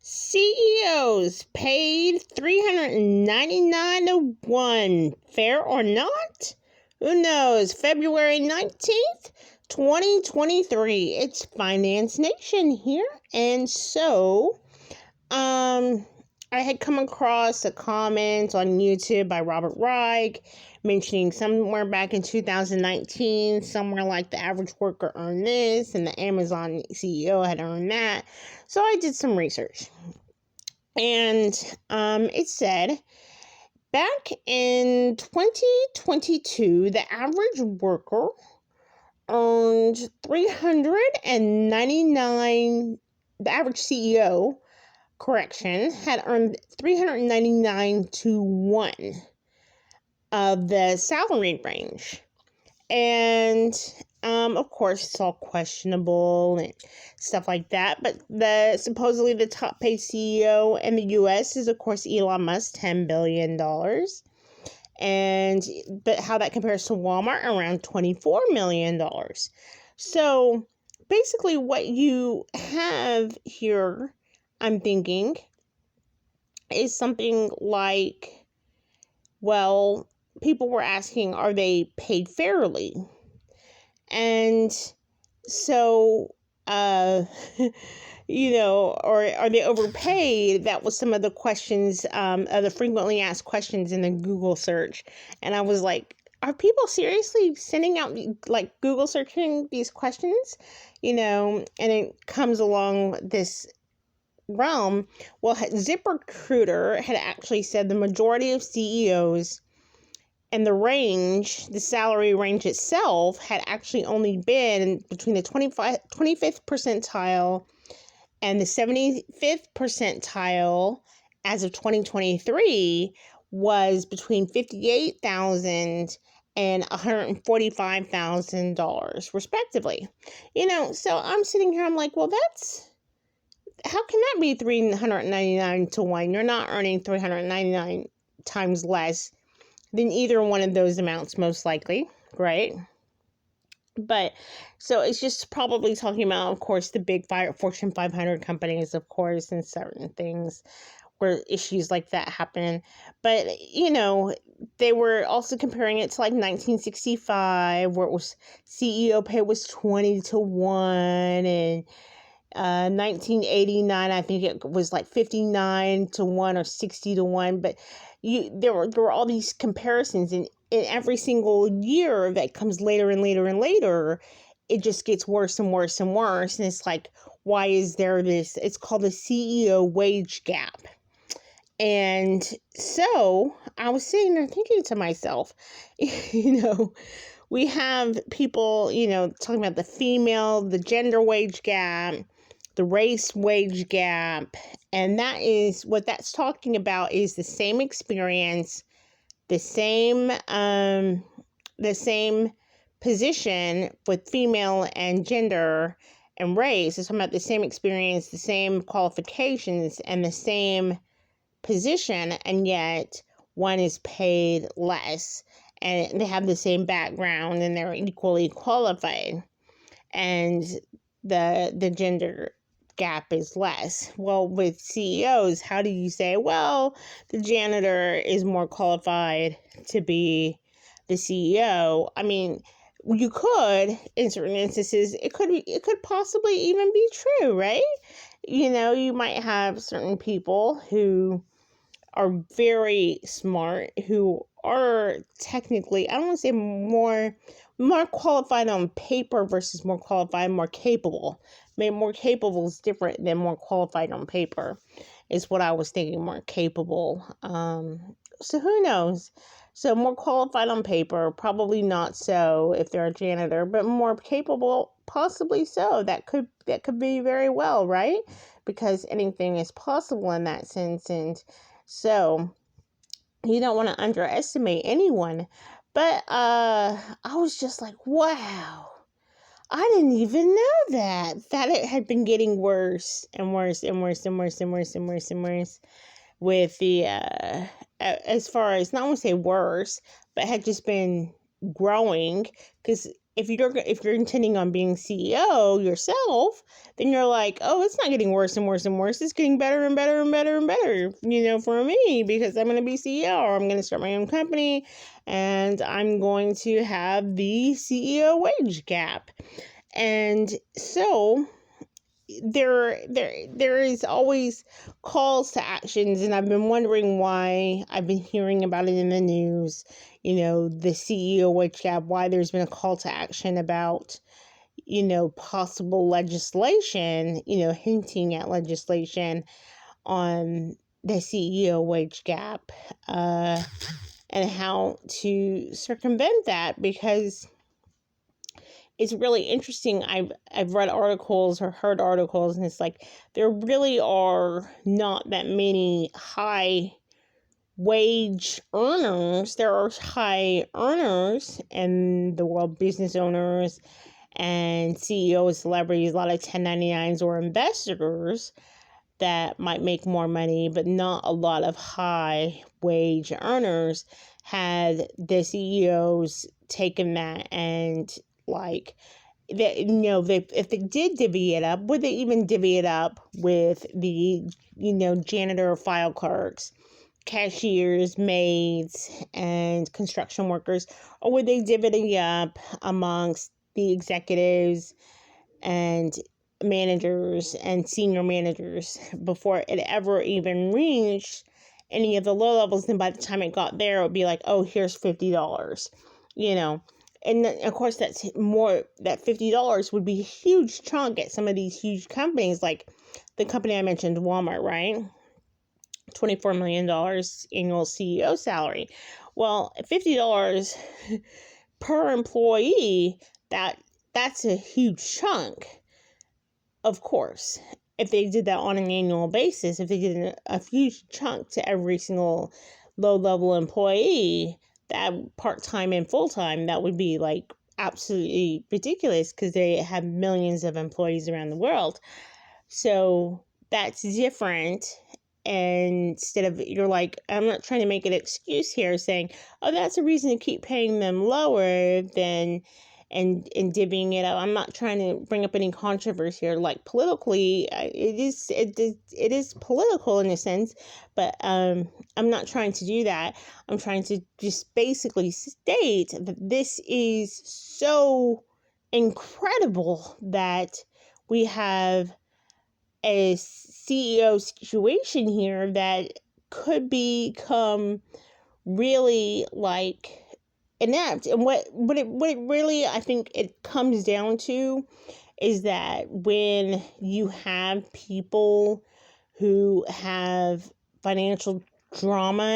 CEOs paid $399 to 1. Fair or not? Who knows? February 19th, 2023. It's Finance Nation here. And so, I had come across a comment on YouTube by Robert Reich mentioning somewhere back in 2019, somewhere like the average worker earned this and the Amazon CEO had earned that. So I did some research. And it said, back in 2022, the average worker earned 399, the average CEO, had earned 399 to 1 of the salary range. And of course, it's all questionable and stuff like that. But supposedly the top paid CEO in the U.S. is, of course, Elon Musk, $10 billion. But how that compares to Walmart, around $24 million. So basically what you have here, I'm thinking, is something like, well, people were asking, are they paid fairly? And so, or are they overpaid? That was some of the questions, of the frequently asked questions in the Google search. And I was like, are people seriously sending out, like, Google searching these questions? And it comes along this realm. Well, ZipRecruiter had actually said the majority of CEOs and the salary range itself had actually only been between the 25th percentile and the 75th percentile as of 2023 was between $58,000 and $145,000 respectively. So I'm sitting here, I'm like, well, how can that be 399 to 1? You're not earning 399 times less than either one of those amounts, most likely, right? But so it's just probably talking about, of course, the big Fortune 500 companies, of course, and certain things where issues like that happen. But, they were also comparing it to like 1965, where it was CEO pay was 20 to 1, and 1989, I think it was like 59 to 1 or 60 to 1, but there were all these comparisons, and in every single year that comes later and later and later, it just gets worse and worse and worse. And it's like, why is there this? It's called the CEO wage gap. And so I was sitting there thinking to myself, we have people, talking about the gender wage gap, the race wage gap, and that is what that's talking about, is the same experience, the same position with female and gender and race. It's talking about the same experience, the same qualifications, and the same position, and yet one is paid less, and they have the same background, and they're equally qualified, and the gender gap is less. Well, with CEOs, how do you say, well, the janitor is more qualified to be the CEO? I mean, you could, in certain instances, it could possibly even be true, right? You might have certain people who are very smart, who are technically, I don't want to say more qualified on paper versus more qualified, more capable. Maybe more capable is different than more qualified on paper, is what I was thinking, more capable. So who knows? So more qualified on paper, probably not so if they're a janitor, but more capable, possibly so. That could be very well, right? Because anything is possible in that sense. And so you don't want to underestimate anyone. But I was just like, wow, I didn't even know that it had been getting worse and worse and worse and worse and worse and worse and worse with the, as far as, not want to say worse, but had just been growing, because if you're intending on being CEO yourself, then you're like, oh, it's not getting worse and worse and worse. It's getting better and better and better and better, for me, because I'm going to be CEO, or I'm going to start my own company, and I'm going to have the CEO wage gap. And so there is always calls to actions, and I've been wondering why. I've been hearing about it in the news, the CEO wage gap, why there's been a call to action about, possible legislation, hinting at legislation on the CEO wage gap, and how to circumvent that, because it's really interesting. I've read articles or heard articles, and it's like there really are not that many high wage earners. There are high earners in the world, business owners and CEOs, celebrities, a lot of 1099s or investors that might make more money, but not a lot of high wage earners. Had the CEOs taken that and like that, if they did divvy it up, would they even divvy it up with the, janitor, file clerks, cashiers, maids, and construction workers, or would they divvy it up amongst the executives and managers and senior managers before it ever even reached any of the low levels? Then by the time it got there, it would be like, oh, here's $50, And of course, that $50 would be a huge chunk at some of these huge companies, like the company I mentioned, Walmart, right? $24 million annual CEO salary. Well, $50 per employee, that's a huge chunk, of course. If they did that on an annual basis, if they did a huge chunk to every single low-level employee, that part-time and full-time, that would be like absolutely ridiculous, because they have millions of employees around the world. So that's different. And instead of, you're like, I'm not trying to make an excuse here saying, oh, that's a reason to keep paying them lower than and divvying it up. I'm not trying to bring up any controversy here. Like, politically, it is political in a sense, but I'm not trying to do that. I'm trying to just basically state that this is so incredible that we have a CEO situation here that could become really like inept. And what it really, I think it comes down to, is that when you have people who have financial drama